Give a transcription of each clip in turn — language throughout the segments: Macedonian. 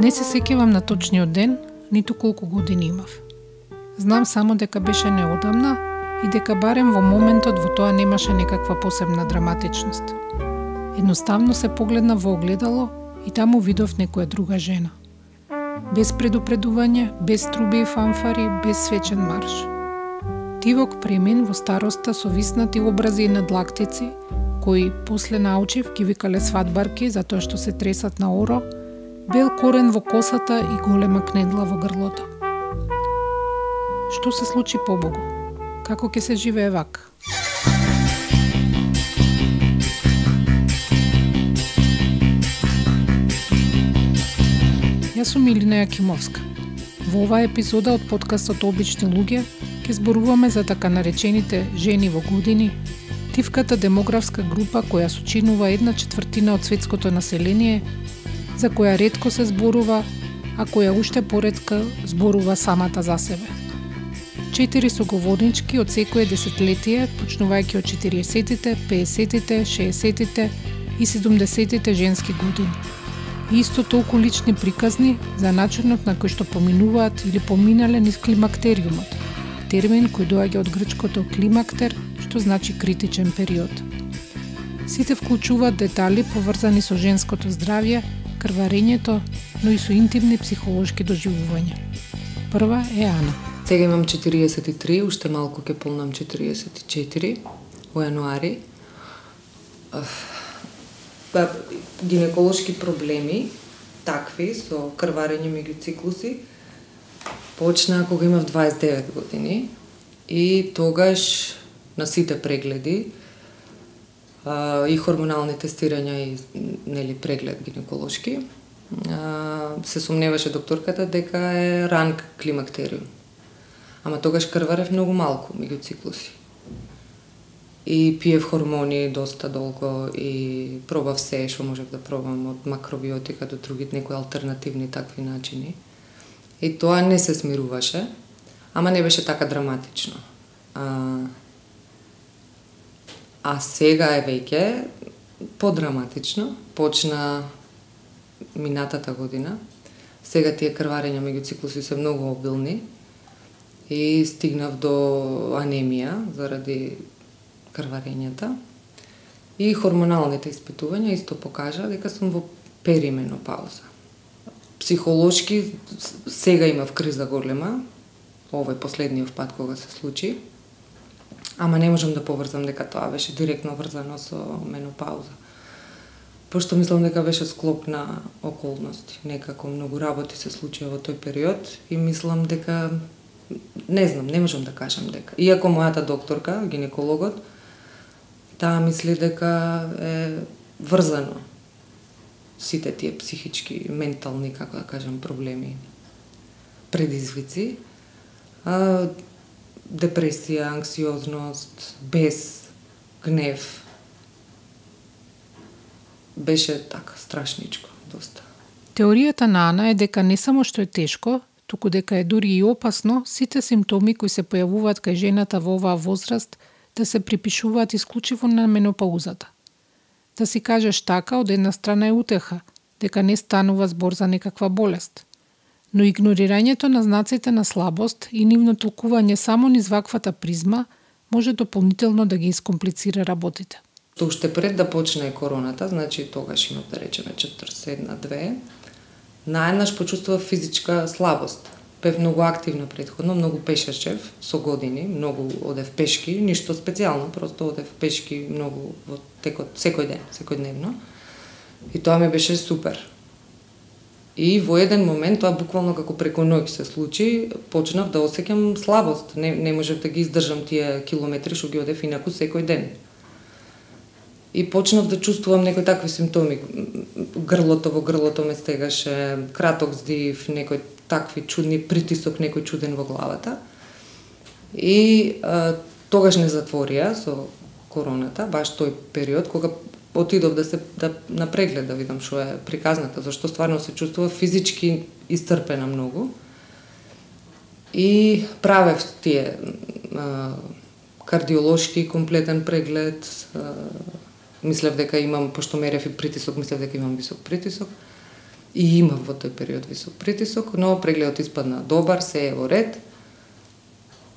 Не се сеќавам на точниот ден, ниту колку години имав. Знам само дека беше неодамна и дека барем во моментот во тоа немаше некаква посебна драматичност. Едноставно се погледна во огледало и таму видов некоја друга жена. Без предупредување, без труби и фанфари, без свечен марш. Тивок премин во староста со виснати образи и надлактици, кои после научив ги викале свадбарки затоа што се тресат на оро, бел корен во косата и голема кнедла во грлото. Што се случи побогу? Како ќе се живее вака? Јас сум Илина Јакимовска. Во оваа епизода од подкастот Обични луѓе ќе зборуваме за така наречените жени во години, тивката демографска група која сочинува 1/4 од светското население, за која ретко се зборува, а која уште поретка зборува самата за себе. 4 соговорнички од секое десетлетие, почнувајќи од 40-тите, 50-тите, 60-тите и 70-тите женски години. И исто толку лични приказни за начинот на кој што поминуваат или поминале низ климактериумот, термин кој доаѓа од грчкото климактер, што значи критичен период. Сите вклучуваат детали поврзани со женското здравје, крварењето, но и со интимни психолошки доживувања. Прва е Ана. Сега имам 43, уште малку ќе полнам 44 во јануари. Гинеколошки проблеми, такви, со крварење меѓу циклуси, почнаа кога имав 29 години и тогаш на сите прегледи и хормонални тестирања и преглед гинеколошки, се сомневаше докторката дека е ран климактериум. Ама тогаш крварев многу малку меѓу циклуси. И пиев хормони доста долго и пробав се што можев да пробам, од макробиотика до други некои алтернативни такви начини. И тоа не се смируваше, ама не беше така драматично. А сега е веќе подраматично, почна минатата година. Сега тие крварења меѓу циклуси се многу обилни и стигнав до анемија заради крварењата. И хормоналните испитувања исто покажа дека сум во перименопауза. Психолошки сега имав криза голема, овој последниот пат кога се случи, ама не можам да поврзам дека тоа беше директно врзано со менопауза. Пошто мислам дека беше склоп на околности. Некако многу работи се случија во тој период и мислам дека, не знам, не можам да кажам дека. Иако мојата докторка, гинекологот, таа мисли дека е врзано сите тие психички, ментални, како да кажам, проблеми, предизвици, депресија, анксиозност, бес, гнев. Беше така страшничко, доста. Теоријата на Ана е дека не само што е тешко, туку дека е дури и опасно сите симптоми кои се појавуваат кај жената во оваа возраст да се припишуваат исклучиво на менопаузата. Да си кажеш така, од една страна е утеха, дека не станува збор за некаква болест. Но игнорирањето на знаците на слабост и нивно толкување само низ ваквата призма може дополнително да ги искомплицира работите. Уште пред да почне короната, значи тогаш имав да речеме 41-2, наеднаш почувствував физичка слабост. Бев многу активна претходно, многу пешачев со години, многу одев пешки, ништо специјално, просто одев пешки многу во текот секој ден, секојдневно. И тоа ми беше супер. И во еден момент, тоа буквално како преку ноќ се случи, почнав да осеќам слабост. Не можев да ги издржам тие километри што ги одев инаку секој ден. И почнав да чувствувам некои такви симптоми. Грлото во грлото ме стегаше, краток здив, некои такви чудни притисок, некој чуден во главата. И тогаш не затворија со короната, баш тој период, кога отидов на преглед да видам што е приказната, зашто стварно се чувствува физички исцрпена многу. И правев тие кардиолошки комплетен преглед, мислев дека имам, пошто мерев и притисок, мислев дека имам висок притисок. И имав во тој период висок притисок, но прегледот испадна добар, се е во ред.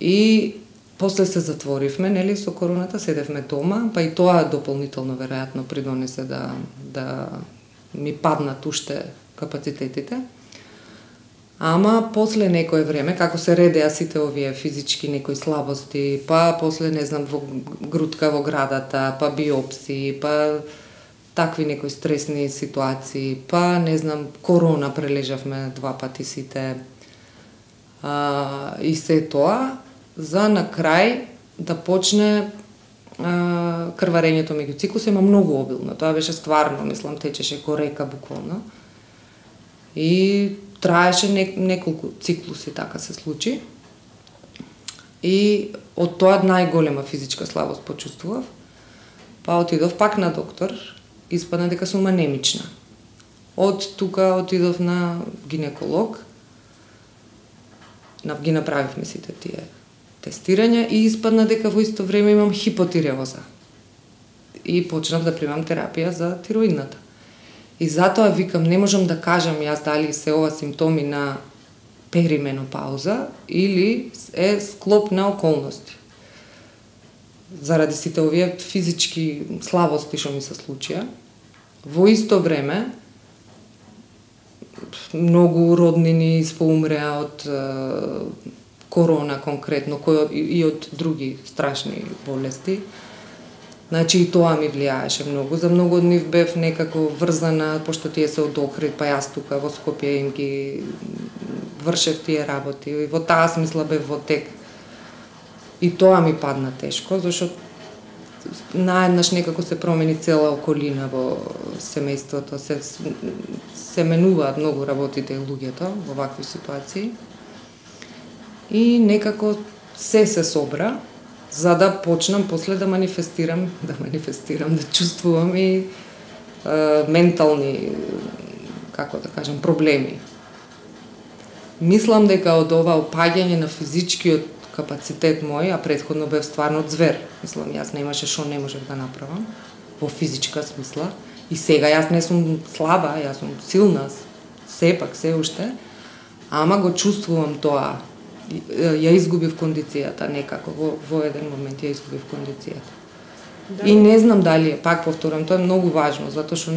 И после се затворивме, нели, со короната, седевме дома, па и тоа дополнително веројатно придонесе да ми паднат уште капацитетите. Ама после некое време, како се редеа сите овие физички некои слабости, па после, не знам, грудка во градата, па биопсии, па такви некои стресни ситуации, па, не знам, корона прележавме 2 пати сите. И се тоа, за на крај да почне крварењето меѓу циклуси, ама многу обилно. Тоа беше стварно, мислам, течеше ко река буквално. И траеше неколку циклуси, така се случи. И од тоа најголема физичка слабост почувствував. Па отидов пак на доктор, испадна дека сум анемична. Од тука отидов на гинеколог, ги направивме сите тие тестирања и испадна дека во исто време имам хипотиреоза. И почнав да примам терапија за тироидната. И затоа викам, не можам да кажам јас дали се ова симптоми на перименопауза или е склоп на околности. Заради сите овие физички слабости што ми се случија. Во исто време, многу роднини поумреа од корона конкретно, и од други страшни болести. Значи и тоа ми влијаеше многу. За многу од нив бев некако врзана, пошто тие се од Охрид, па јас тука во Скопје им ги вршев тие работи. И во таа смисла бев во тек. И тоа ми падна тешко, зашто наеднаш некако се промени цела околина во семејството, се менуваат многу работите и луѓето во вакви ситуации. И некако се собра, за да почнам после да манифестирам, да чувствувам и ментални, како да кажам, проблеми. Мислам дека од ова опаѓање на физичкиот капацитет мој, а претходно бев стварно звер. Мислам, јас немаше што не можев да направам во физичка смисла. И сега јас не сум слаба, јас сум силна, сепак, се уште, ама го чувствувам тоа. Ја изгубив кондицијата некако, во еден момент ја изгубив кондицијата. Да. И не знам дали, пак повторам, тоа е многу важно, затоа што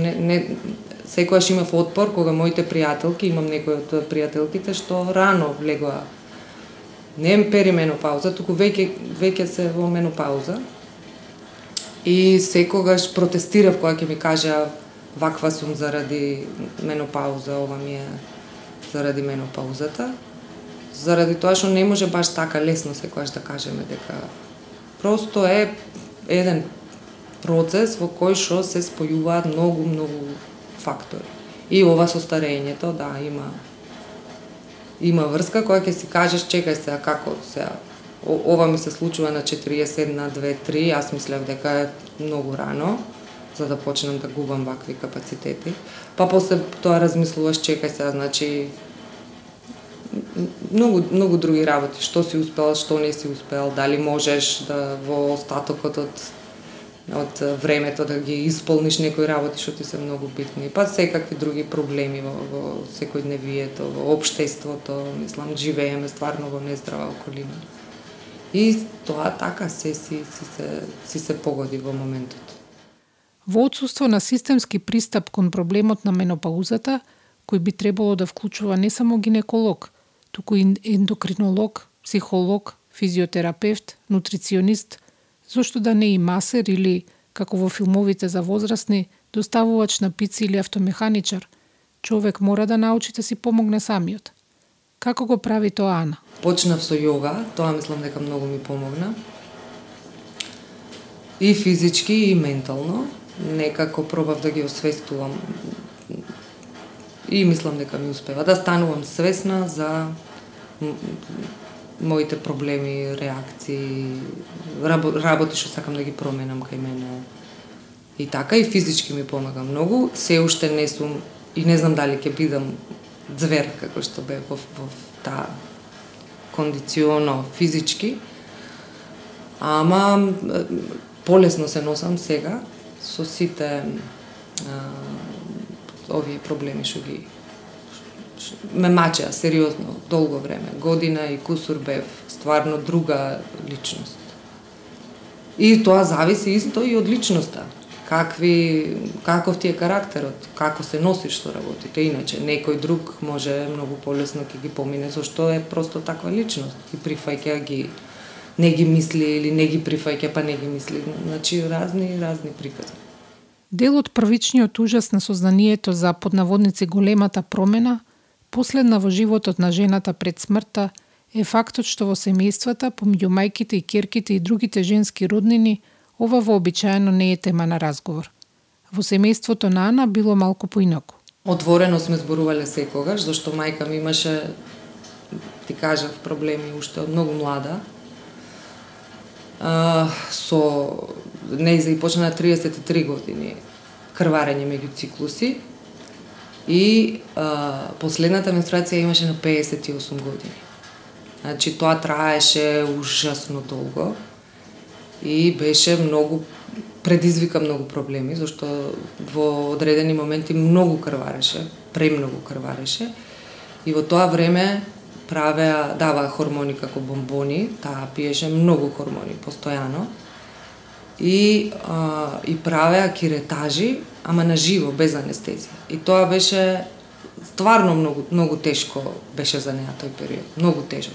секогаш имав отпор кога моите пријателки, имам некои од пријателките што рано влегоа, не перименопауза, туку веќе се во менопауза. И секогаш протестирав кога ќе ми кажа ваква сум заради менопауза, ова ми е заради менопаузата. Заради тоа што не може баш така лесно секогаш да кажеме дека просто е еден процес во кој што се спојуваат многу фактори. И ова со старењето, да, има врска која ќе си кажеш, чекај се, како сега, ова ми се случува на 41, 2, 3, јас мислев дека е многу рано, за да почнам да губам вакви капацитети. Па после тоа размислуваш, чекај се, значи, многу други работи, што си успел, што не си успел, дали можеш да во остатокот од времето да ги исполниш некои работи што ти се многу битни, па секакви други проблеми во секојдневието, во општеството, мислам, живееме стварно во нездрава околина. И тоа така си се погоди во моментот. Во отсуство на системски пристап кон проблемот на менопаузата, кој би требало да вклучува не само гинеколог, туку и ендокринолог, психолог, физиотерапевт, нутриционист, зошто да не и масер или, како во филмовите за возрастни, доставувач на пици или автомеханичар, човек мора да научи да си помогне самиот. Како го прави тоа Ана? Почнав со јога, тоа мислам дека многу ми помогна. И физички, и ментално. Некако пробав да ги освестувам. И мислам дека ми успева да станувам свесна за моите проблеми, реакции, работи што сакам да ги променам кај мене. И така, и физички ми помага многу. Се уште не сум, и не знам дали ќе бидам звер, како што бе во таа кондиционо физички. Ама полесно се носам сега со сите овие проблеми што ги ме мачеа сериозно долго време. Година и кусур бев стварно друга личност. И тоа зависи исто и од личноста. Каков ти е карактерот, како се носиш со работите. Иначе, некој друг може многу полесно ќе ги помине, зашто е просто таква личност. И прифаќа ги, не ги мисли, или не ги прифаќа, па не ги мисли. Значи, разни прикази. Дел од првичниот ужас на сознанието за поднаводници големата промена, последна во животот на жената пред смртта, е фактот што во семејствата, помеѓу мајките и ќерките и другите женски роднини, ова вообичаено не е тема на разговор. Во семејството на Ана било малку поинаку. Отворено сме зборувале секогаш, зашто мајка ми имаше, ти кажав, проблеми уште од многу млада. Нејзе и почна на 33 години крварење меѓу циклуси и последната менструација имаше на 58 години. Значи, тоа траеше ужасно долго и беше предизвика многу проблеми, зашто во одредени моменти многу крвареше, премногу крвареше и во тоа време даваа хормони како бомбони, таа пиеше многу хормони постојано и правеа киретажи, ама на живо, без анестезија. И тоа беше стварно многу тешко беше за неа тој период, многу тежок.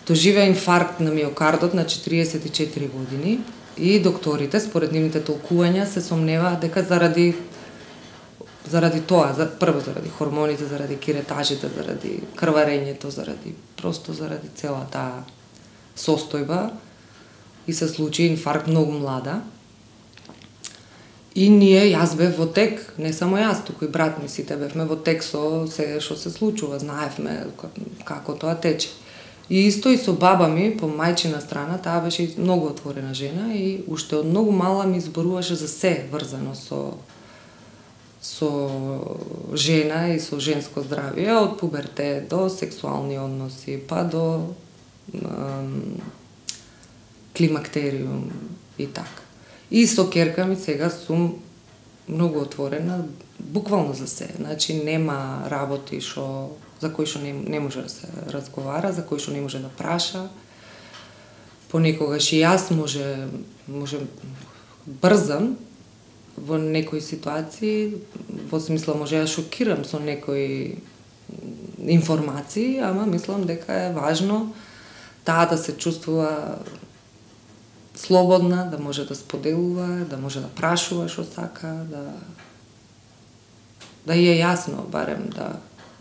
Доживеа инфаркт на миокардот на 44 години и докторите, според нивните толкувања, се сомневаат дека заради тоа, прво заради хормоните, заради киретажите, заради крварењето, заради цела таа состојба и се случи инфаркт многу млада. И јас бев во тек, не само јас, туку и брат ми, сите бевме во тек со се што се случува, знаевме како тоа тече. И исто и со баба ми, по мајчина страна, таа беше многу отворена жена и уште од многу мала ми зборуваше за се врзано со жена и со женско здравје, од пубертет до сексуални односи, па до климактериум и така. И со ќерка ми сега сум многу отворена, буквално за се. Значи, нема работи за кои што не може да се разговара, за кои што не може да праша. Понекогаш и јас може брзам во некои ситуации, во смисла може да шокирам со некои информации, ама мислам дека е важно таа да се чувствува слободна, да може да споделува, да може да прашува што сака, да е јасно,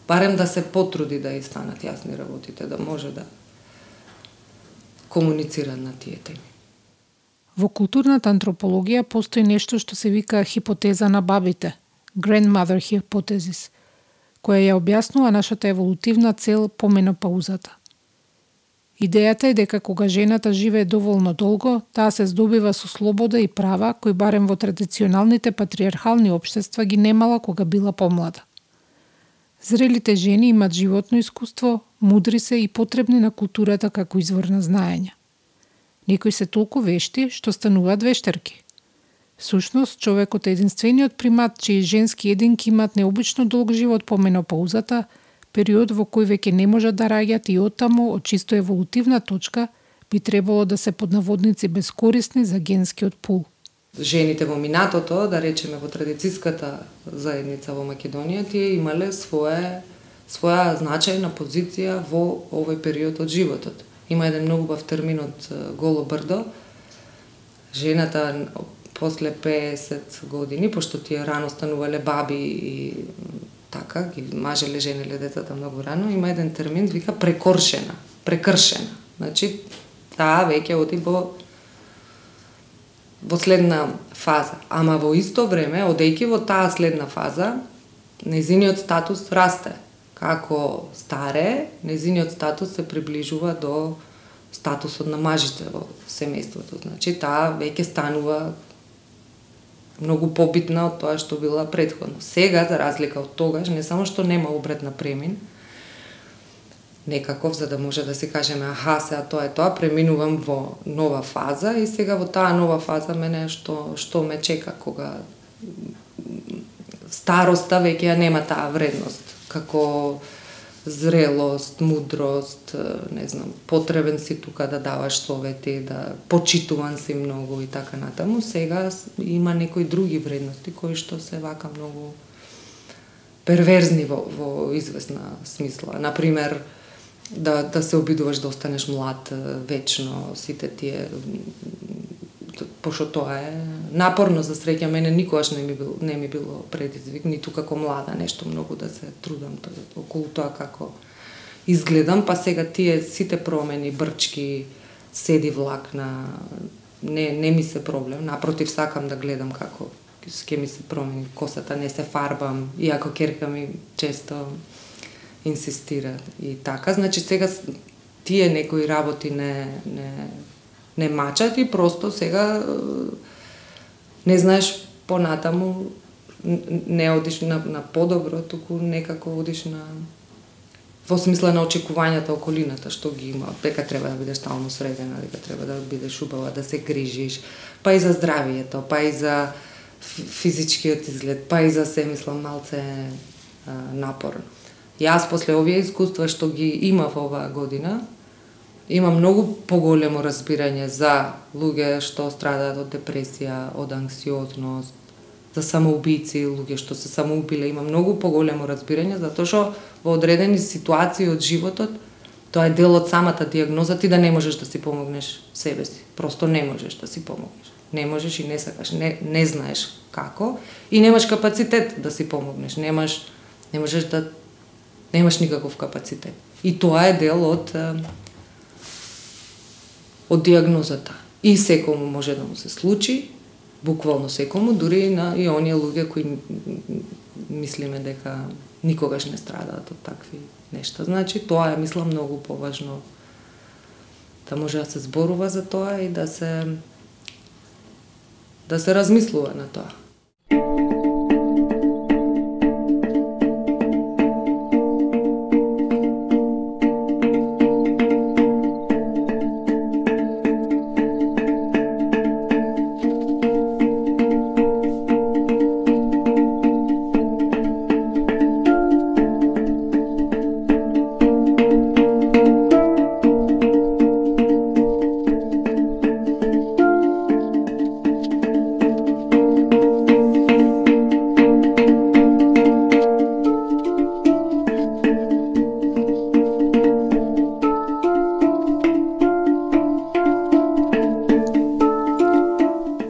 барем да се потруди да и станат јасни работите, да може да комуницира на тие теми. Во културната антропологија постои нешто што се вика хипотеза на бабите, grandmother hypothesis, која ја објаснува нашата еволутивна цел по менопаузата. Идејата е дека кога жената живее доволно долго, таа се здобива со слобода и права кои барем во традиционалните патриархални општества ги немала кога била помлада. Зрелите жени имат животно искуство, мудри се и потребни на културата како извор на знаење. Некои се толку вешти што стануваат вештарки. Всушност, човекот е единствениот примат чии женски единки имаат необично долг живот по менопаузата, период во кој веќе не можат да раѓат и оттаму од чисто еволутивна точка би требало да се под наводници безкорисни за генскиот пул. Жените во минатото, да речеме во традицијската заедница во Македонија, тие имале своја значајна позиција во овој период од животот. Има еден многу бав термин од Голо Брдо. Жената после 50 години, пошто тие рано станувале баби и така, ги мажеле, женеле децата многу рано, има еден термин, вика прекршена. Значи, таа веќе оди во следна фаза. Ама во исто време, одејќи во таа следна фаза, нејзиниот статус расте. Како старе, нејзиниот статус се приближува до статусот на мажите во семејството. Значи, таа веќе станува многу побитна од тоа што била претходно. Сега, за разлика од тогаш, не само што нема обред на премин, некаков, за да може да си кажеме, сега тоа е тоа, преминувам во нова фаза и сега во таа нова фаза мене што ме чека, кога староста веќе ја нема таа вредност како зрелост, мудрост, не знам, потребен си тука да даваш совети, да почитуван си многу и така натаму. Сега има некои други вредности кои што се вака многу перверзни во известна смисла. Например, да се обидуваш да останеш млад вечно, сите тие, пошто тоа е напорно, за среќа мене никогаш не ми било предизвик, ниту како млада нешто многу да се трудам околу тоа како изгледам, па сега тие сите промени, брчки, седи влак не ми се проблем, напротив сакам да гледам како ќе ми се промени косата, не се фарбам, иако ќерка ми често инсистира и така. Значи сега тие некои работи не мачат и просто сега не знаеш понатаму, не одиш на подобро, туку некако одиш во смисла на очекувањата околината што ги има, дека треба да бидеш стално средена, дека треба да бидеш убава, да се грижиш, па и за здравието, па и за физичкиот изглед, па и за се, мислам, малце напорно. Јас после овие искуства што ги имав оваа година, имам многу поголемо разбирање за луѓе што страдаат од депресија, од анксиозност, за самоубици, луѓе што се самоубиле, има многу поголемо разбирање, затоа што во одредени ситуации од животот, тоа е дел од самата дијагноза, ти да не можеш да си помогнеш себе си. Просто не можеш да си помогнеш. Не можеш и не сакаш, не знаеш како и немаш капацитет да си помогнеш. Немаш никаков капацитет. И тоа е дел од дијагнозата. И секому може да му се случи, буквално секому, дури и оние луѓе кои мислиме дека никогаш не страдаат од такви нешта. Значи, тоа е, мислам, многу поважно да може да се зборува за тоа и да се размислува на тоа.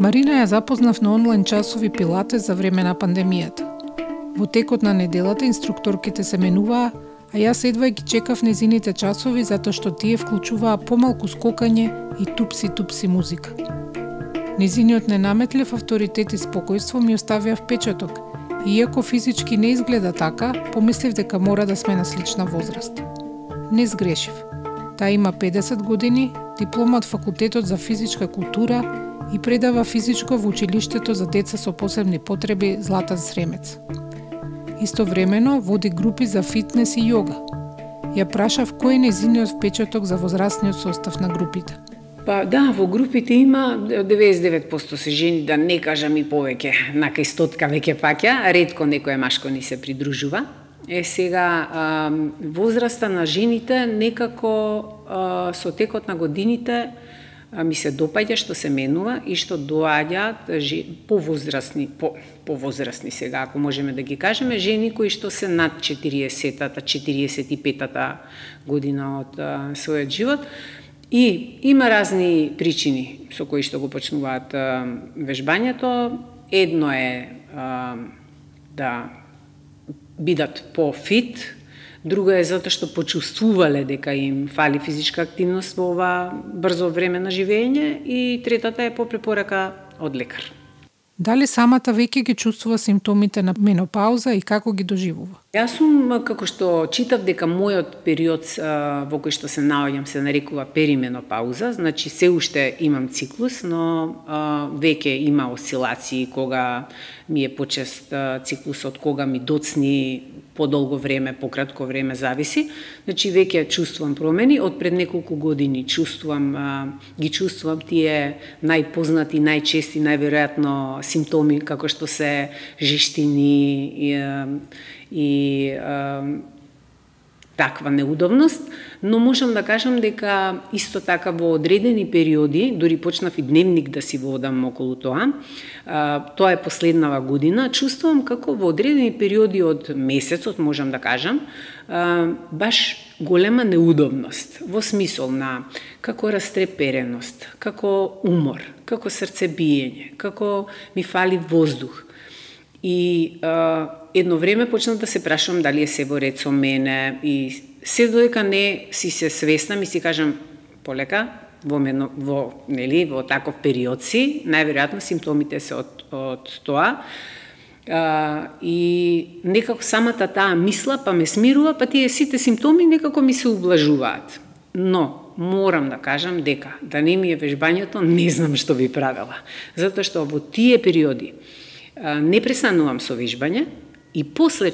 Марина ја запознав на онлайн часови пилатес за време на пандемијата. Во текот на неделата инструкторките се менуваа, а јас едва ги чекав незините часови затоа што тие вклучуваа помалку скокање и тупси музика. Незиниот ненаметлив авторитет и спокојство ми оставија впечаток, и иако физички не изгледа така, помислив дека мора да сме на слична возраст. Не сгрешив. Таа има 50 години, диплома од Факултетот за физичка култура и предава физичко во училиштето за деца со посебни потреби Златан Сремец. Истовремено води групи за фитнес и јога. Ја прашав кој е незиниот впечаток за возрастниот состав на групите. Па да, во групите има 99% се жени, да не кажам и повеќе, на кај 100 веќе паќа, ретко некој машко ни се придружува. Сега, возраста на жените некако со текот на годините ми се допаѓа што се менува и што доаѓаат повозрастни сега, ако можеме да ги кажеме, жени кои што се над 40-та, 45-та година од својот живот. И има разни причини со кои што го почнуваат вежбањето. Едно е да бидат по-фит, друго е затоа што почувствувале дека им фали физичка активност во ова брзо време на живење, и третата е по препорака од лекар. Дали самата веќе ги чувствува симптомите на менопауза и како ги доживува? Јас сум, како што читав, дека мојот период во кој што се наоѓам се нарекува перименопауза, значи се уште имам циклус, но веќе има осцилации, кога ми е почест циклусот, кога ми доцни подолго време, пократко време, зависи. Значи веќе чувствувам промени, од пред неколку години ги чувствувам тие најпознати, најчести, најверојатно симптоми како што се жештини и таква неудобност, но можам да кажам дека исто така во одредени периоди, дури почнав и дневник да си водам околу тоа, тоа е последнава година, чувствувам како во одредени периоди од месецот, можам да кажам, баш голема неудобност, во смисол на како растрепереност, како умор, како срцебиење, како ми фали воздух. И едно време почнав да се прашувам дали е се во ред со мене и се додека не си се свеснам и си кажам полека во таков период си, најверојатно симптомите се од тоа. И некако самата таа мисла па ме смирува, па тие сите симптоми некако ми се ублажуваат. Но морам да кажам дека да не ми е вежбањето, не знам што би правела. Затоа што во тие периоди не престанувам со вежбање и после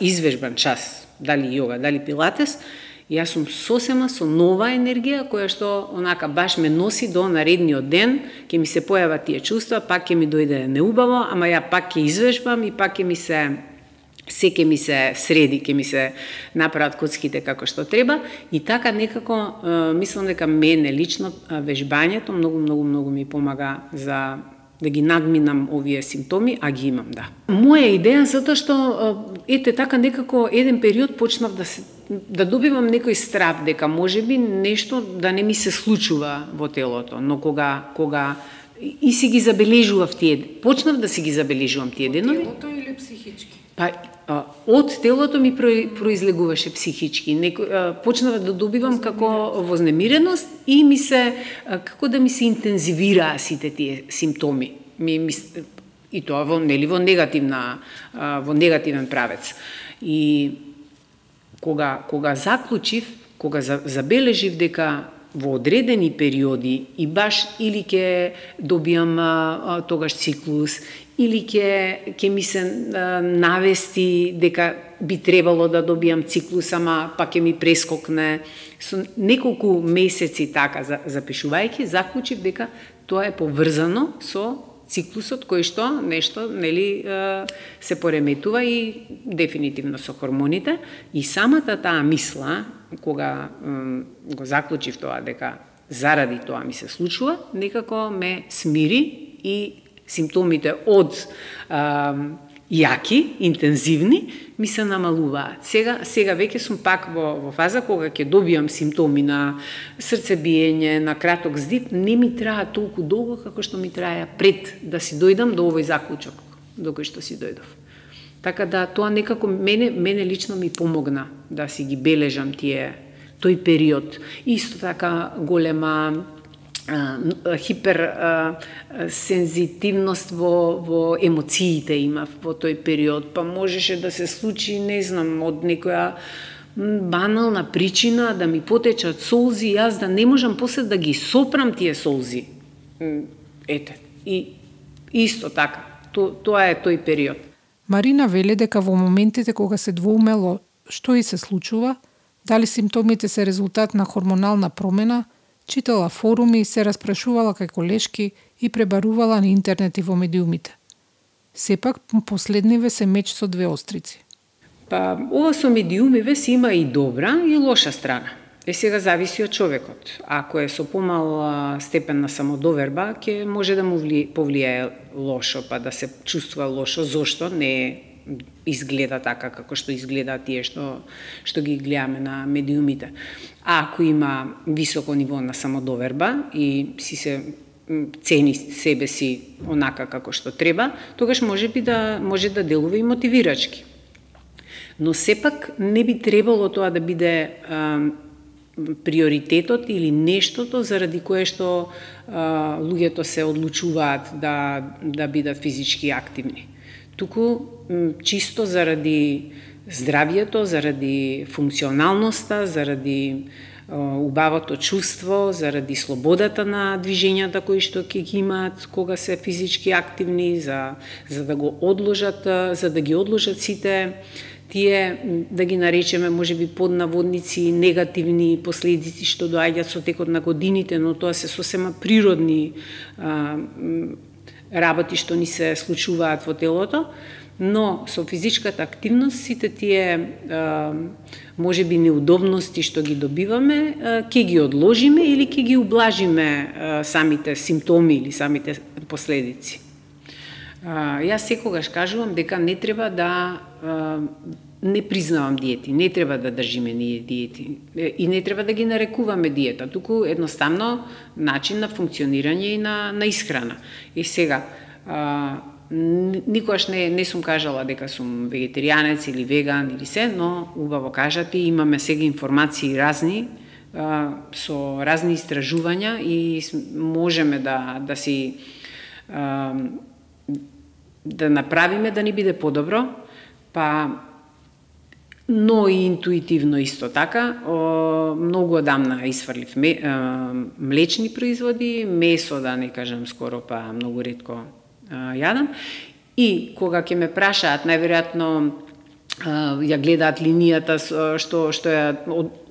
извежбан час, дали јога, дали пилатес, јас сум сосема со нова енергија која што онака баш ме носи до наредниот ден, ќе ми се појават тие чувства, пак ќе ми дојде неубаво, ама ја пак ќе извежбам и пак ќе ми се среди, ќе ми се направат коцките како што треба и така некако мислам дека мене лично вежбањето многу ми помага за да ги надминам овие симптоми, а ги имам, да. Моја идеја затоа што така некако еден период почнав да добивам некој страв дека можеби нешто да не ми се случува во телото, но кога и си ги забележував почнав да си ги забележувам тие денови. Од телото или психички? Па од телото ми произлегуваше психички. Почнав да добивам како вознемиреност и како да ми се интензивираа сите тие симптоми. И тоа во негативен правец. И кога забележив дека во одредени периоди и баш или ќе добиам тогаш циклус, или ќе ми се навести дека би требало да добиам циклус, ама па ќе ми прескокне. Со неколку месеци така запишувајќи, заклучив дека тоа е поврзано со циклусот кој што нешто се пореметува и дефинитивно со хормоните. И самата таа мисла, кога го заклучив тоа дека заради тоа ми се случува, некако ме смири и симптомите од јаки, интензивни, ми се намалуваат. Сега веќе сум пак во фаза кога ќе добијам симптоми на срцебиење, на краток здив, не ми траа толку долго како што ми траја пред да си дојдам до овој заклучок, до кој што си дојдов. Така да тоа некако мене лично ми помогна да си ги бележам тој период. Исто така голема хиперсензитивност во емоциите имав во тој период, па можеше да се случи, не знам, од некоја банална причина да ми потечат солзи, јас да не можам после да ги сопрам тие солзи. И исто така, тоа е тој период. Марина веле дека во моментите кога се двоумело што и се случува, дали симптомите се резултат на хормонална промена, читала форуми, се распрашувала кај колешки и пребарувала на интернет и во медиумите. Сепак, последниве се меч со две острици. Па, ова со медиумиве си има и добра и лоша страна. Сега зависи од човекот. Ако е со помал степен на самодоверба, ќе може да му повлијае лошо, па да се чувствува лошо. Зошто не изгледа така како што изгледа тие што ги гледаме на медиумите. А ако има високо ниво на самодоверба и си се цени себе си онака како што треба, тогаш може да делува и мотивирачки. Но сепак не би требало тоа да биде приоритетот или нештото заради кое што луѓето се одлучуваат да бидат физички активни. Туку чисто заради здравието, заради функционалноста, заради убавото чувство, заради слободата на движењата кои што ќе ги имаат кога се физички активни, за да ги одложат тие, да ги наречеме можеби поднаводници, негативни последици што доаѓаат со текот на годините, но тоа се сосема природни работи што ни се случуваат во телото, но со физичката активност сите тие можеби неудобности што ги добиваме, ќе ги одложиме или ќе ги ублажиме самите симптоми или самите последици. Јас секогаш кажувам дека не треба да не признавам диети, не треба да држиме ние диети и не треба да ги нарекуваме диета, туку едноставно начин на функционирање и на исхрана. И сега, никогаш не сум кажала дека сум вегетаријанец или веган или се, но убаво кажати, имаме сега информации разни, со разни истражувања и можеме да си да направиме да ни биде подобро, но и интуитивно исто така. Многу одамна исфрлив млечни производи, месо да не кажам скоро, многу ретко јадам. И кога ќе ме прашаат, најверојатно ја гледаат линијата што ја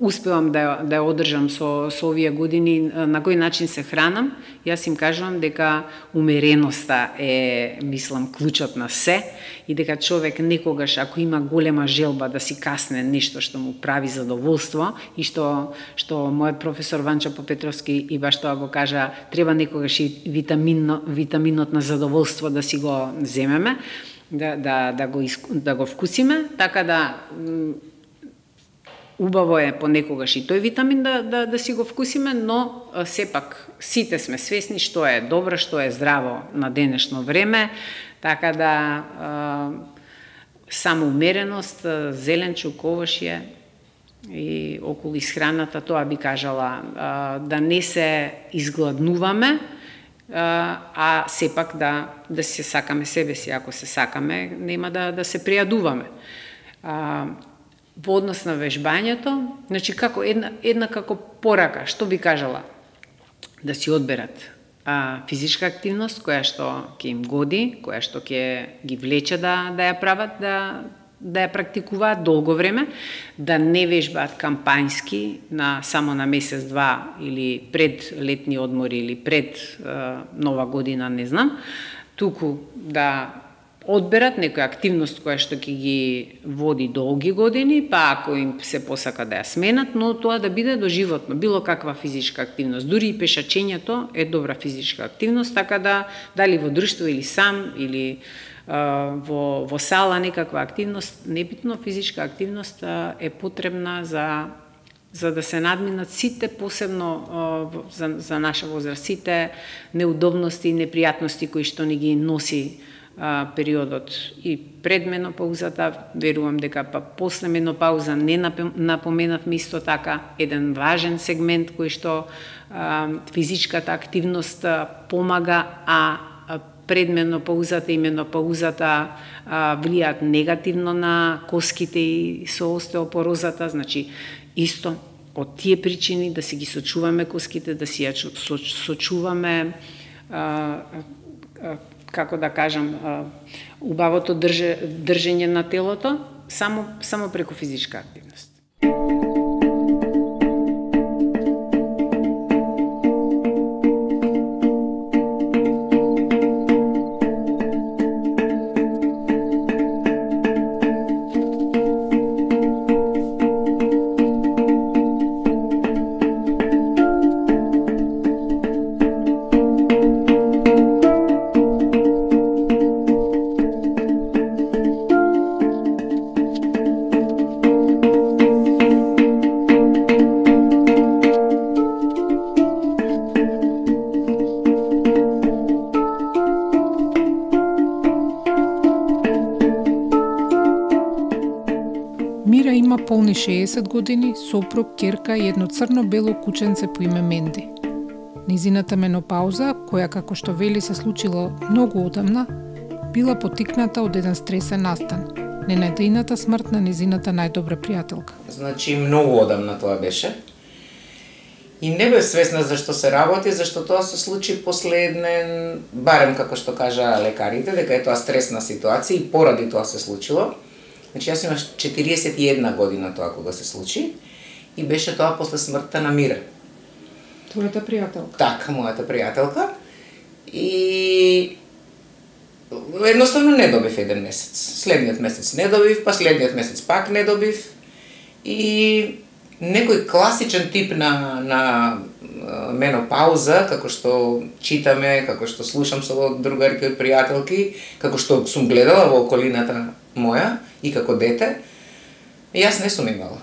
успевам да ја одржам со овие години, на кој начин се хранам, јас им кажувам дека умереноста е, мислам, клучот на се и дека човек некогаш, ако има голема желба да си касне нешто што му прави задоволство и што мојот професор Ванчо Попетровски и баш тоа го кажа, треба некогаш и витаминот на задоволство да си го земеме, да го вкусиме, така да убаво е понекогаш и тој витамин да си го вкусиме, но сепак сите сме свесни што е добро, што е здраво на денешно време, така да само умереност, зеленчук, овошје и околу исхраната, тоа би кажала, да не се изгладнуваме, а сепак да се сакаме себе си. Ако се сакаме, нема да се пријадуваме. Во однос на вежбањето, значи како една како порака, што би кажала? Да си одберат физичка активност која што ќе им годи, која што ќе ги влече да ја прават, да ја практикуваат долго време, да не вежбаат кампањски само на месец-два или пред летни одмори или пред Нова година, не знам, туку да одберат некоја активност која што ќе ги води долги години, ако им се посака да ја сменат, но тоа да биде доживотно, било каква физичка активност. Дури и пешачењето е добра физичка активност, така дали во друштво или сам, или во сала некаква активност, небитно физичка активност е потребна за да се надминат сите, посебно за наша возраст, сите неудобности и непријатности кои што ни ги носи периодот и пред менопаузата, верувам дека после менопауза не напоменавме исто така еден важен сегмент кој што физичката активност помага, пред менопаузата и менопаузата влијаат негативно на коските и со остеопорозата, значи исто од тие причини да си ги сочуваме коските, да си ја сочуваме како да кажам, убавото држење на телото, само преку физичка активност. Мира има полни 60 години, сопруг, ќерка и едно црно-бело кученце по име Менди. Низината менопауза, која како што вели се случила многу одамна, била потикната од еден стресен настан, ненадејната смрт на низината најдобра пријателка. Значи многу одамна тоа беше. И не бев свесна зашто се работи, зашто тоа се случи последнен, барем како што кажа лекарите, дека е тоа стресна ситуација и поради тоа се случило. Значи јас имаш 41 година тоа кога се случи и беше тоа после смртта на Мира. Твојата пријателка. Така, мојата пријателка. И едноставно не добив еден месец. Следниот месец не добив, па следниот месец пак не добив. И некој класичен тип на менопауза, како што читаме, како што слушам со другарки од пријателки, како што сум гледала во околината моја и како дете, јас не сум имала.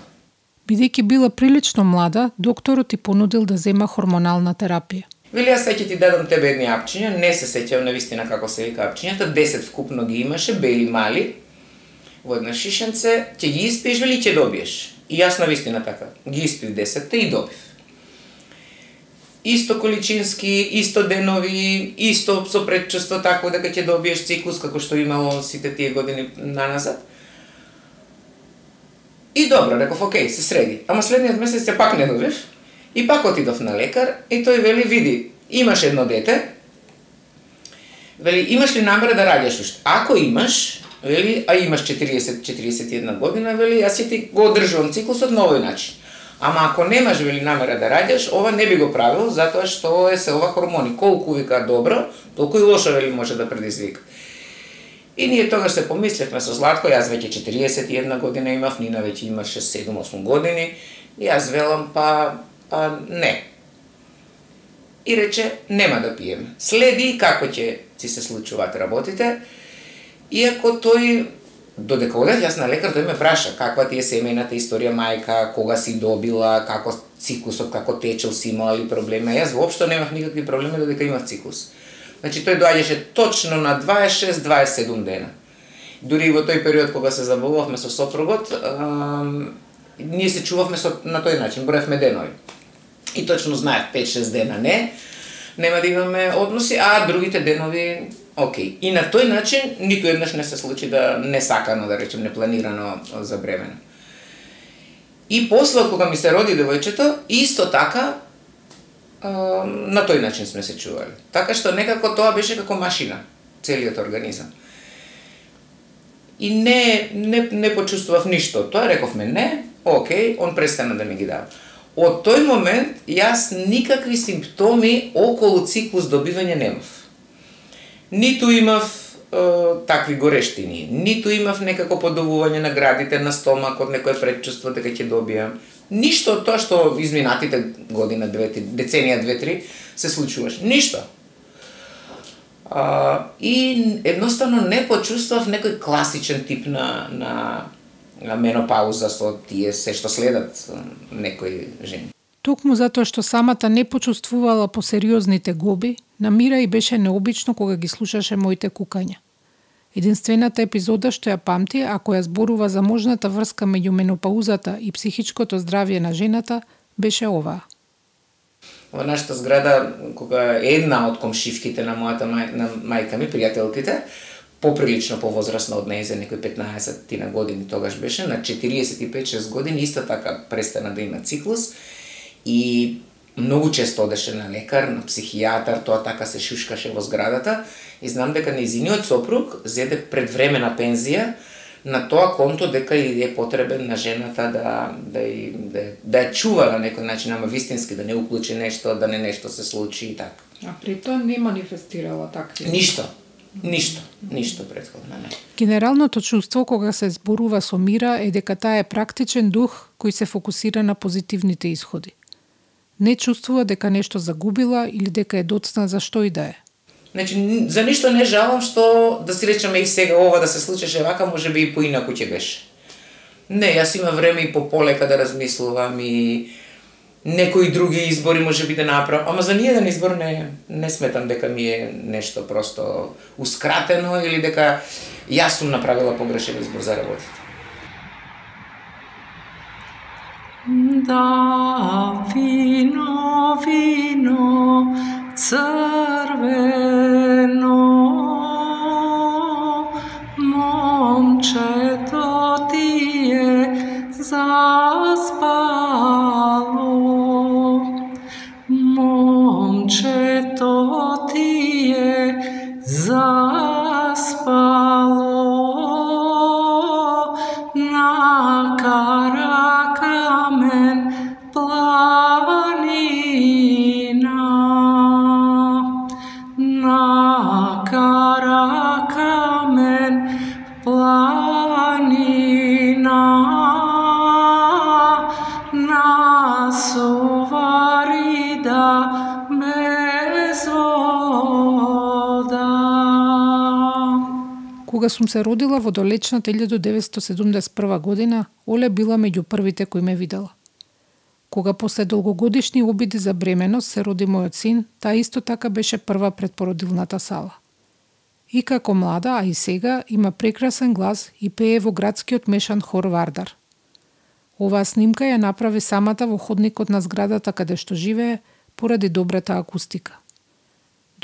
Бидејќи била прилично млада, докторот ти понудил да зема хормонална терапија. Вели, јас сега ќе ти дадам тебе едни апчиња, не се сеќавам навистина како се вика апчињата, 10 вкупно ги имаше, бели мали, во една шишенце, ќе ги испиеш, вели, ќе добиеш. И јас навистина така, ги испив 10-те и добив. Исто количински, исто денови, исто со предчувство тако дека ќе добиеш циклус како што имало сите тие години наназад. И добро, реков, окей, се среди. Ама следниот месец ја пак не добив и пак отидов на лекар и тој вели, види, имаш едно дете, вели, имаш ли намера да раѓаш уште? Ако имаш, вели, а имаш 40-41 година, вели, јас ќе ти го одржувам циклусот на овој начин. Ама ако немаш, вели, намера да раѓаш, ова не би го правил, затоа што се ова хормони. Колку вика добро, толку и лошо, вели, може да предизвика. И ние тогаш се помислевме со Златко, јас веќе 41 година имав, Нина веќе имаше 7-8 години, и јас велам, па не. И рече, нема да пием. Следи како ќе ти се случуваат работите, иако тој, додека одев јас на лекар, тој ме праша каква ти е семејната историја мајка, кога си добила, како циклусот, како течел, си имала ли проблеми. Јас воопшто немав никакви проблеми додека имав циклус. Значи тој доаѓаше точно на 26-27 дена. Дури и во тој период кога се заболувавме со сопругот, ние се чувавме на тој начин, броевме денови. И точно знаев 5-6 дена нема да имаме односи, а другите денови окей. И на тој начин ниту еднаш не се случи да несакано, да речем, непланирано забремено. И после кога ми се роди девојчето, исто така на тој начин сме се чували. Така што некако тоа беше како машина, целиот организам. И не почувствував ништо. Тоа рековме не, окей, он престана да ми ги дава. Од тој момент јас никакви симптоми околу циклус добивање немав. Ниту имав такви горештини, ниту имав некако подобување на градите на стомакот, некое предчувство дека ќе добијам. Ништо од тоа што изминатите година, деценија 2-3 се случуваше. Ништо. И едноставно не почувствував некој класичен тип на менопауза со тие се што следат некои жени. Токму затоа што самата не почувствувала по сериозните гоби, на Мира и беше необично кога ги слушаше моите кукања. Единствената епизода што ја памти, ако ја зборува за можната врска меѓу менопаузата и психичкото здравје на жената, беше оваа. Во нашата зграда, кога една од комшивките на мојата мајка ми, пријателките, поприлично повозрасна од неја, за некои 15 на години тогаш беше, на 45-6 години, исто така престана да има циклус и многу често одеше на лекар, на психијатар, тоа така се шушкаше во зградата и знам дека нејзиниот сопруг зеде предвремена пензија на тоа конто дека е потребен на жената да ја чува на некој начин, ама вистински да не уклучи нешто, да не нешто се случи и така. А при тоа не манифестирала такви? Ништо претходно не. Генералното чувство кога се зборува со Мира е дека таа е практичен дух кој се фокусира на позитивните исходи. Не чувствува дека нешто загубила или дека е доцна за што и да е. Значи, за ништо не жалам што, да си речеме и сега ова да се случеше вака, може би и поинаку ќе беше. Не, јас има време и полека да размислувам и некои други избори може би да направам, ама за ниеден избор не сметам дека ми е нешто просто ускратено или дека јас сум направила погрешен избор за работите. Да, вино, вино, црвено, момчето ти е заспало, момчето ти е заспало, Кога сум се родила во далечната 1971 година, Оле била меѓу првите кои ме видела. Кога после долгогодишни обиди за бременост се роди мојот син, таа исто така беше прва пред породилната сала. И како млада, а и сега, има прекрасен глас и пее во градскиот мешан хор Вардар. Оваа снимка ја направи самата во ходникот на зградата каде што живее, поради добрата акустика.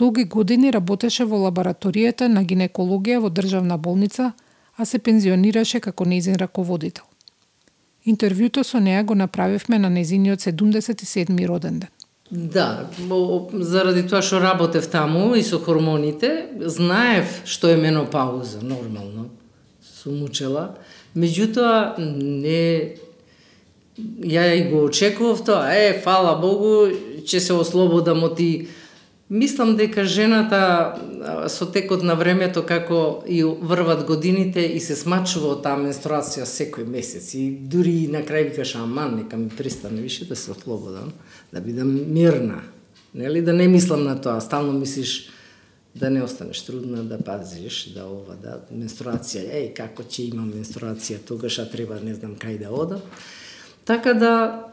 Долги години работеше во лабораторијата на гинекологија во државна болница, а се пензионираше како нејзин раководител. Интервјуто со неа го направивме на нејзиниот 77-ми роден ден. Да, заради тоа што работев таму и со хормоните, знаев што е менопауза, нормално. Сум учела. Меѓутоа, не... Ја и го очекував тоа, фала Богу, ќе се ослободам од ти. Мислам дека жената со текот на времето, како и врват годините и се смачува од таа менструација секој месец. И дури на крај викаш, аман, нека ми пристане више да се ослободам, да бидам мирна. Нели, да не мислам на тоа, стално мислиш да не останеш трудна, да пазиш, да менструација, како ќе имам менструација, тогаш треба не знам кај да одам. Така да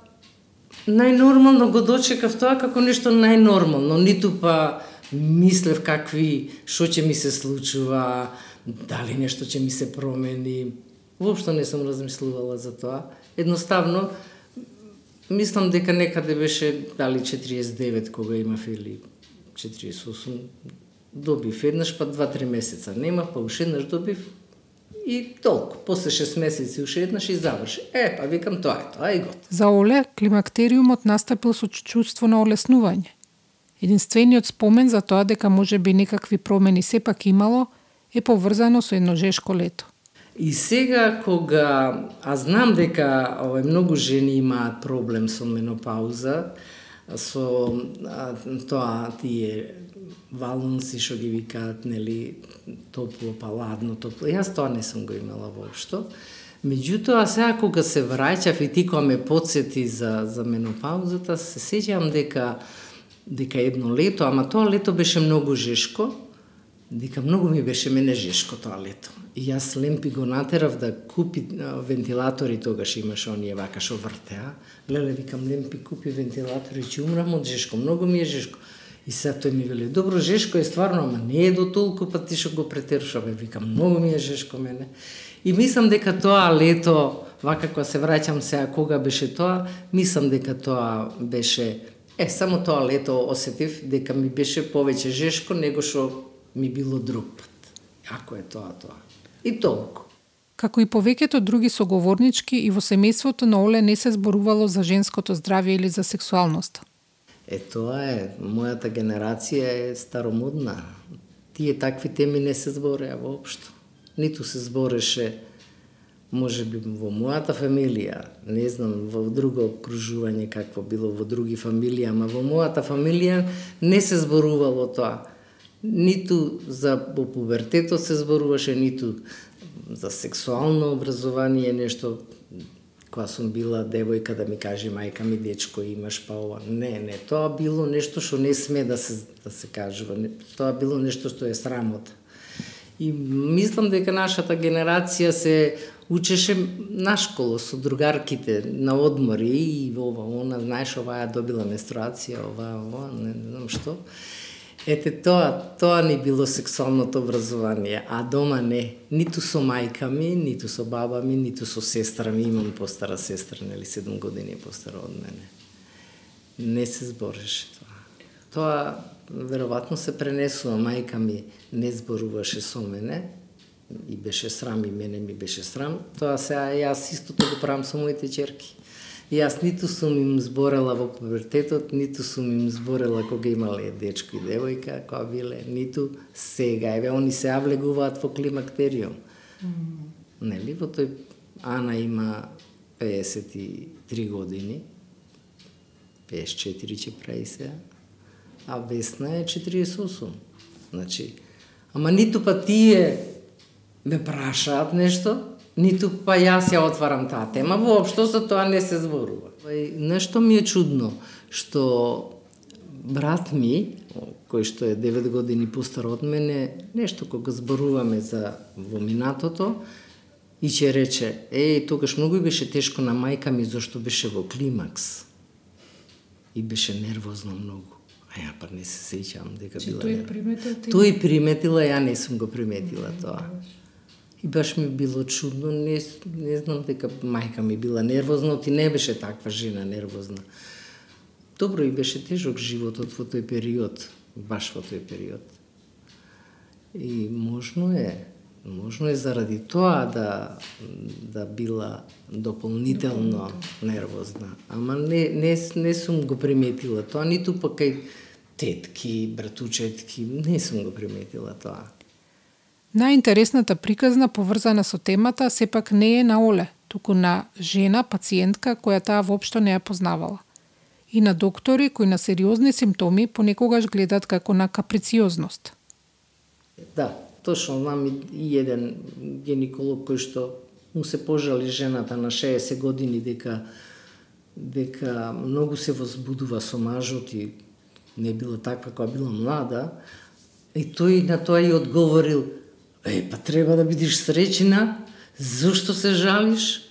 најнормално го дочекав тоа како нешто најнормално, ниту па мислев што ќе ми се случува, дали нешто ќе ми се промени. Воопшто не сум размислувала за тоа. Едноставно, мислам дека некаде беше дали 49 кога имав или 48, добив еднаш, па 2-3 месеца немав, па уште еднаш добив и толку. После 6 месеци уште еднаш и заврши. Па викам тоа е гот. За Оле, климактериумот настапил со чувство на олеснување. Единствениот спомен за тоа дека може би некакви промени сепак имало е поврзано со едно жешко лето. И сега кога, знам дека многу жени имаат проблем со менопауза, со тоа тие валунси што ги викаат, нели, топло па ладно, топло. Јас тоа не сум го имала воопшто. Меѓутоа, сега кога се враќав и ти кога ме потсети за менопаузата, се сеќавам дека едно лето, ама тоа лето беше многу жешко, дека многу ми беше мене жешко тоа лето. И јас Лемпи го натерав да купи вентилатори, тогаш имаше оние вака што вртеа. Леле, викам, Лемпи, купи вентилатори, ќе умрам од жешко, многу ми е жешко. И сега тој ми вели, добро, жешко е стварно, ама не е до толку, па ти што го претеруваш, викам, многу ми е жешко мене. И мислам дека тоа лето, вака кога се враќам сега кога беше тоа, мислам дека тоа беше, само тоа лето осетив дека ми беше повеќе жешко него што ми било друг пат. Ако е тоа. И толку. Како и повеќето други соговорнички, и во семејството на Оле не се зборувало за женското здравје или за сексуалноста. Тоа е, мојата генерација е старомодна. Тие такви теми не се збореа воопшто. Ниту се збореше, може би во мојата фамилија, не знам во друго окружување какво било во други фамилии, ама во мојата фамилија не се зборувало тоа. Ниту за пубертетот се зборуваше, ниту за сексуално образование, нешто. Кога сум била девојка да ми каже мајка ми, дечко, имаш па ова. Не, тоа било нешто што не сме да се кажува. Тоа било нешто што е срамота. И мислам дека нашата генерација се учеше на школа со другарките на одмори и она, знаеш, оваа добила менструација, ова, не знам што. Тоа ни било сексуалното образование, а дома не. Ниту со мајка ми, ниту со баба ми, ниту со сестра ми. Имам постара сестра, нели, 7 години постара од мене. Не се збореше тоа. Тоа веројатно се пренесува. Мајка ми не зборуваше со мене и беше срам, и мене ми беше срам. Тоа сега јас истото го правам со моите ќерки. Јас ниту сум им зборела во пубертетот, ниту сум им зборела кога имале дечко и девојка, кога биле, ниту сега. Они се влегуваат во климактериум. Нели, во тој Ана има 53 години, 54 ќе прави сега, а Весна е 48. Значи, ама ниту па тие ме прашаат нешто, ниту па јас ја отварам таа тема, воопшто за тоа не се зборува. Нешто ми е чудно, што брат ми, кој што е 9 години постар од мене, нешто кога зборуваме за во минатото, и ќе рече, тогаш многу беше тешко на мајка ми, зашто беше во климакс. И беше нервозно многу. А ја па не се сеќавам дека била. Тој приметил ти? Тој приметила, ја не сум го приметила тоа. И баш ми било чудно, не знам дека мајка ми била нервозна, ти не беше таква жена нервозна. Добро, и беше тежок животот во тој период, баш во тој период. И можно е заради тоа да била дополнително нервозна. Ама не сум го приметила тоа, ниту па кај тетки, братучетки, не сум го приметила тоа. Најинтересната приказна поврзана со темата сепак не е на Оле, туку на жена пациентка која таа воопшто не ја познавала. И на доктори кои на сериозни симптоми понекогаш гледат како на каприциозност. Да, точно знам и еден гинеколог кој што му се пожали жената на 60 години дека многу се возбудува со мажот и не била таква која била млада, и тој на тоа и одговорил: па треба да бидеш среќна, зошто се жалиш?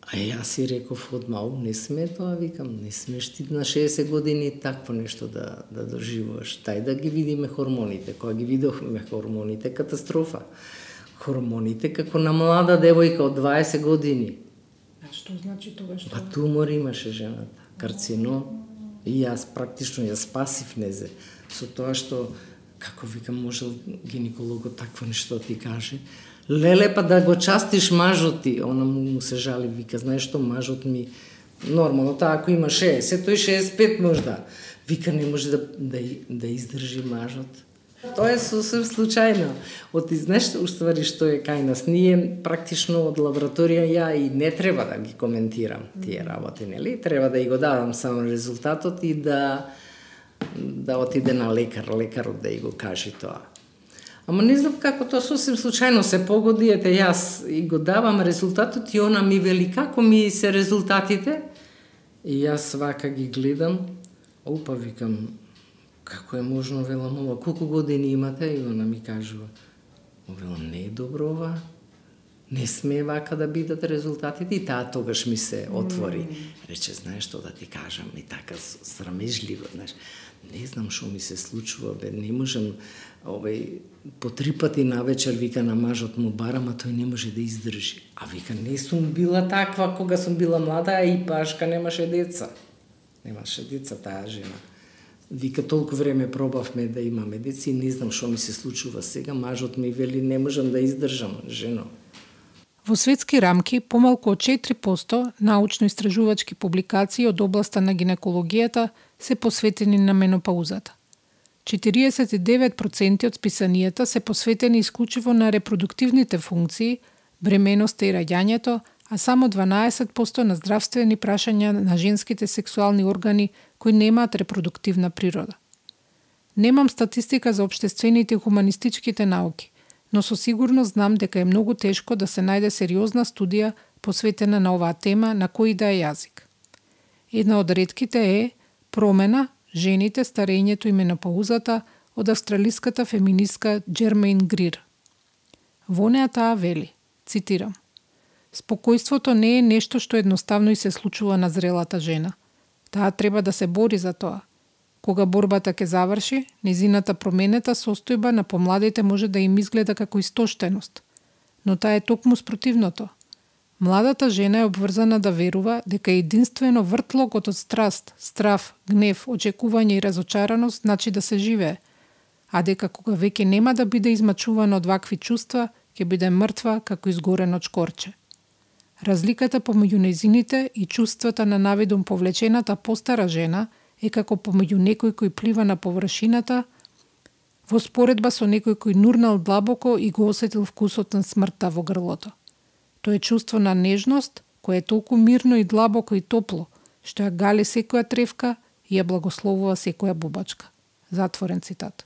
А јас си реков одма, не сме тоа, викам, не смеш ти на 60 години такво нешто да доживуваш. Тај да ги видиме хормоните. Кога ги видовме хормоните, катастрофа. Хормоните како на млада девојка од 20 години. А што значи тоа што? Па тумор имаше жената, карцином. И јас практично ја спасив незе. Со тоа што, како викам, можел гинекологот такво нешто ти каже. Леле, па да го частиш мажот ти. Она му се жали, вика, знаеш што, мажот ми, нормално, таа ако има 60, тој 65 можда. Вика, не може да издржи мажот. Тоа е сосем случајно. Знаеш, уствари што е кај нас, ние практично од лабораторија ја и не треба да ги коментирам тие работи, нели? Треба да и го дадам само резултатот и да отиде на лекарот да и го каже тоа. Ама не знам како тоа сосем случајно се погоди, јас и го давам резултатот и она ми вели како ми се резултатите. И јас вака ги гледам, опа, викам, како е можно, велам, ова, колку години имате? И она ми кажува, велам, не е добро ова, не сме вака да бидат резултатите. И таа тогаш ми се отвори. Рече, знаеш што да ти кажам, и така срамежливо, знаеш, не знам што ми се случува, не можам, по 3 пати на вечер, вика, на мажот му барам, а тој не може да издржи. А вика, не сум била таква кога сум била млада, а и пашка немаше деца. Немаше деца таа жена. Вика, толку време пробавме да имаме деца и не знам што ми се случува сега, мажот ми вели, не можам да издржам, жено. Во светски рамки, помалку од 4% научно-истражувачки публикации од областа на гинекологијата се посветени на менопаузата. 49% од списанијата се посветени исклучиво на репродуктивните функции, бременоста и раѓањето, а само 12% на здравствени прашања на женските сексуални органи кои немаат репродуктивна природа. Немам статистика за општествените и хуманистичките науки, но со сигурност знам дека е многу тешко да се најде сериозна студија посветена на оваа тема на кој да е јазик. Една од ретките е Промена, жените, старењето и менопаузата од австралиската феминистка Джермейн Грир. Во неа таа вели, цитирам: Спокојството не е нешто што едноставно и се случува на зрелата жена. Таа треба да се бори за тоа. Кога борбата ќе заврши, незината променета состојба на помладите може да им изгледа како истоштеност. Но таа е токму спротивното. Младата жена е обврзана да верува дека единствено вртлокот од страст, страв, гнев, очекување и разочараност значи да се живее, а дека кога веќе нема да биде измачувана од вакви чувства, ќе биде мртва како изгорено чкорче. Разликата помеѓу нејзините и чувствата на навидум повлечената постара жена е како помеѓу некој кој плива на површината во споредба со некој кој нурнал длабоко и го осетил вкусот на смртта во грлото. Тоа е чувство на нежност, кое е толку мирно и длабоко и топло, што ја гали секоја тревка и ја благословува секоја бубачка. Затворен цитат.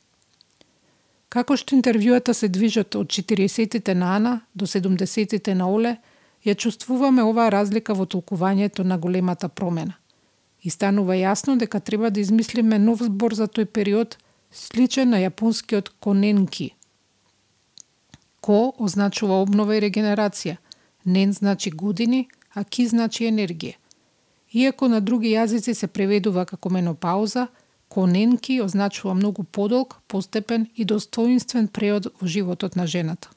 Како што интервјуата се движат од 40-тите на Ана до 70-тите на Оле, ја чувствуваме оваа разлика во толкувањето на големата промена. И станува јасно дека треба да измислиме нов збор за тој период, сличен на јапонскиот коненки. Ко означува обнова и регенерација, нен значи години, а ки значи енергија. Иако на други јазици се преведува како менопауза, коненки означува многу подолг, постепен и достоинствен преод во животот на жената.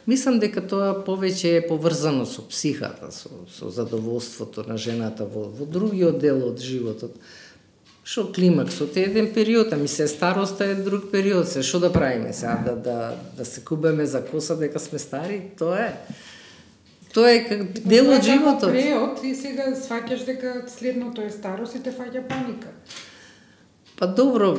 Мислам дека тоа повеќе е поврзано со психата, со задоволството на жената во другиот дел од животот. Шо климаксот е еден период, ами се староста е друг период, се што да правиме сега, да се кубеме за коса дека сме стари, тоа е как дел од животот. Преод и сега сваќаш дека следното е старост и те фаќа паника. Па добро,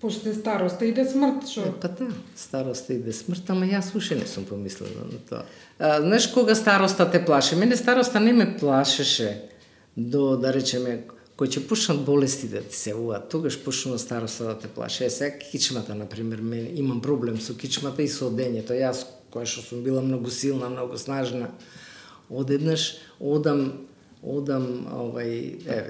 Пошто староста иде смрт, шо? па да, староста иде смрт, ама јас уште не сум помислила на тоа. Знаеш кога староста те плаши? Мене староста не ме плашеше до, да речеме, кој ќе почнат болести да ти се уваат, тогаш почнува староста да те плаши. Сега кичмата, например, мен имам проблем со кичмата и со одењето. Јас, која што сум била многу силна, многу снажна, одеднаш одам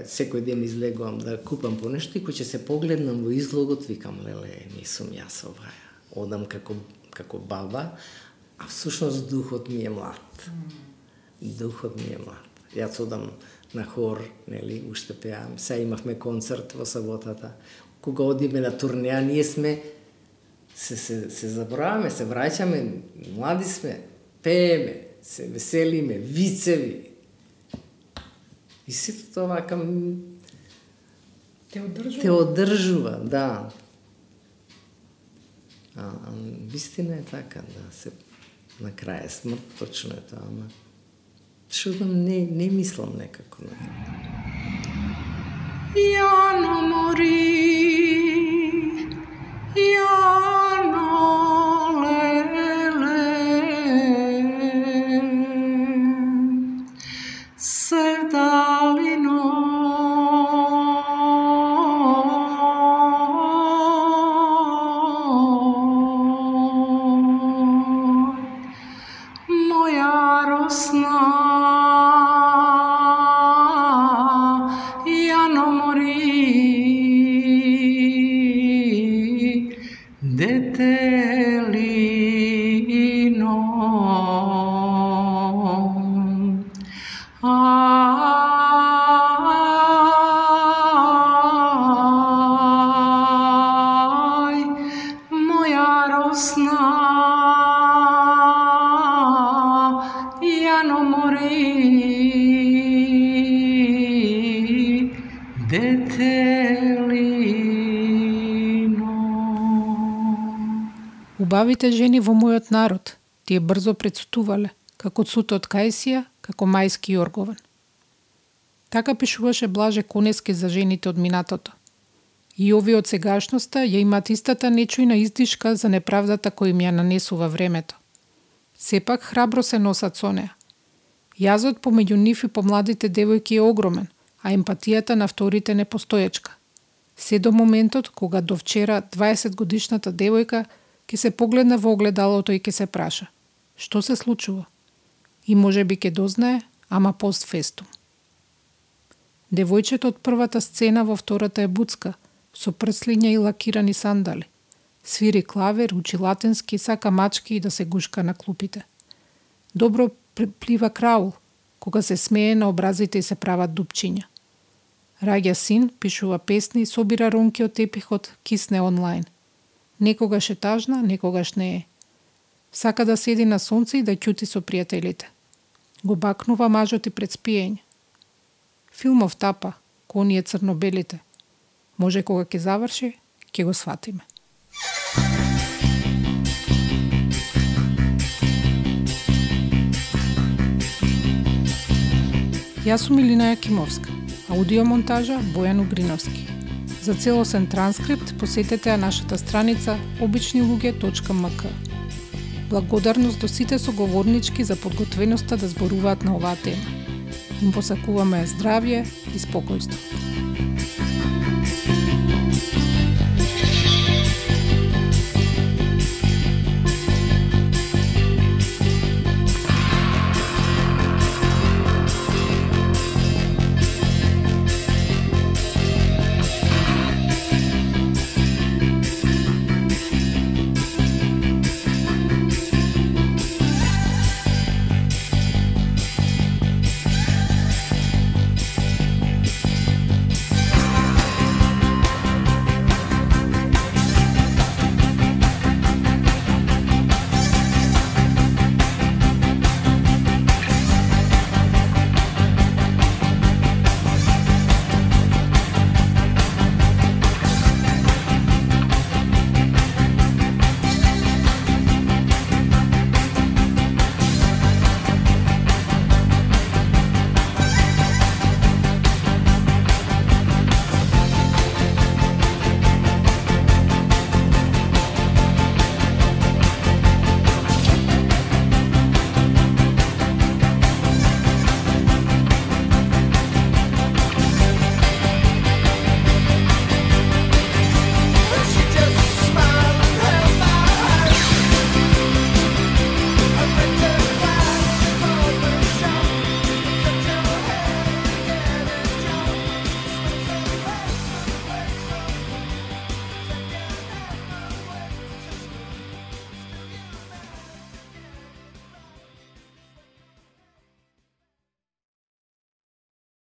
секој ден излегувам да купам по нешто и кој ќе се погледнам во излогот, викам, леле, не сум јас оваја. Одам како баба, а всушност духот ми е млад. Духот ми е млад. Јас одам на хор, нели, уште пеам. Сега имавме концерт во саботата. Кога одиме на турнеа, ние сме се забораваме, се враќаме, млади сме, пееме, се веселиме, вицеви. И сето тоа вака те одржува, да. Вистина е така, да, се на крај смрт, точно е тоа, ама што не мислам некако на тоа. Јано мори, јано леле, севдалино, моја росна, јано мори, детелино. Ај, моја росна, јано мори, детелино. Убавите жени во мојот народ, тие брзо прецутувале, како цуто од Кајсија, како мајски јоргован. Така пишуваше Блаже Конески за жените од минатото. И овие од сегашноста ја имаат истата нечујна издишка за неправдата кој им ја нанесува времето. Сепак храбро се носат со неа. Јазот помеѓу нив и помладите девојки е огромен, а емпатијата на вторите непостоечка. Се до моментот кога до вчера 20 годишната девојка ќе се погледне во огледалото и ќе се праша: што се случува? И можеби ќе дознае, ама постфестум. Девојчето од првата сцена во втората е буцка, со прслиња и лакирани сандали. Свири клавер, учи латински, сака мачки и да се гушка на клупите. Добро плива краул, кога се смее на образите и се прават дупчиња. Раѓа син, пишува песни, собира ронки од тепихот, кисне онлайн. Некогаш е тажна, некогаш не е. Сака да седи на сонце и да ќути со пријателите. Го бакнува мажот и пред спиење. Филмов тапа, ко оние црно-белите. Може кога ќе заврши, ќе го сватиме. Јас сум Илина Јакимовска, аудиомонтажа Бојан Угриновски. За целосен транскрипт посетете ја нашата страница обичнилуѓе.мк. Благодарност до сите соговорнички за подготвеноста да зборуваат на оваа тема. Им посакуваме здравје и спокојство.